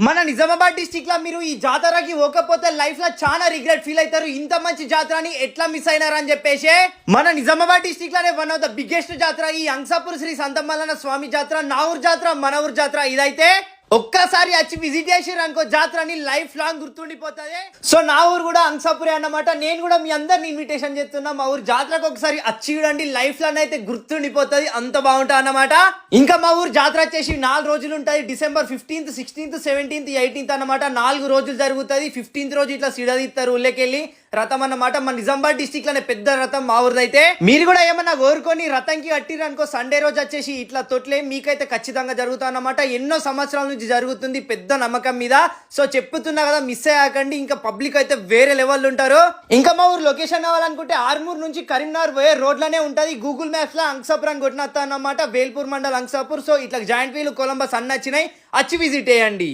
మన నిజామాబాద్ డిస్ట్రిక్ట్ లో మీరు ఈ జాతరకి పోకపోతే లైఫ్ లో చాలా రిగ్రెట్ ఫీల్ అవుతారు. ఇంత మంచి జాతరని ఎట్లా మిస్ అయినారని చెప్పేసి మన నిజామాబాద్ డిస్ట్రిక్ట్ లోనే వన్ ఆఫ్ ద బిగ్గెస్ట్ జాతర ఈ అంసాపూర్ శ్రీ సంతమల్లన స్వామి జాతర, నా ఊరు జాతర, మన ఊరు జాతర. ఇదైతే ఒక్కసారి వచ్చి విజిట్ చేసారు అనుకో జాతరని లైఫ్ లాంగ్ గుర్తుండిపోతుంది. సో నా ఊరు కూడా అంసాపురే అన్నమాట. నేను కూడా మీ అందరిని ఇన్విటేషన్ చేస్తున్నా, మా ఊరు జాతరకు ఒకసారి వచ్చి చూడండి, లైఫ్ లాంగ్ అయితే గుర్తుండిపోతుంది, అంత బాగుంటుంది అన్నమాట. ఇంకా మా ఊరు జాతర వచ్చేసి 4 రోజులు ఉంటుంది. December 15th, 16th, 17th, 18th అన్నమాట. 4 రోజులు జరుగుతుంది. 15th రోజు ఇట్లా సిడదీస్తారు ఊళ్ళకెళ్ళి రథం అన్నమాట. మన నిజామాబాద్ డిస్ట్రిక్ట్ లోనే పెద్ద రథం మా ఊరిదైతే. మీరు కూడా ఏమన్నా కోరుకొని రథంకి కట్టిరు అనుకో సండే రోజు వచ్చేసి ఇట్లా తొట్లే మీకైతే ఖచ్చితంగా జరుగుతుంది అన్నమాట. ఎన్నో సంవత్సరాల నుంచి జరుగుతుంది, పెద్ద నమ్మకం మీద. సో చెప్పుతున్నా కదా, మిస్ అయ్యాకండి. ఇంకా పబ్లిక్ అయితే వేరే లెవెల్ ఉంటారు. ఇంకా మా ఊరు లొకేషన్ కావాలనుకుంటే ఆర్మూర్ నుంచి కరీంనగర్ పోయే రోడ్లోనే ఉంటది. గూగుల్ మ్యాప్స్ లో అంసాపూర్ అని కొట్టినత్తా అన్నమాట. వేల్పూర్ మండల్ అంసాపూర్. సో ఇట్లా జాయింట్ వీల్ కొలంబస్ అన్ని వచ్చినాయి, వచ్చి విజిట్ చేయండి.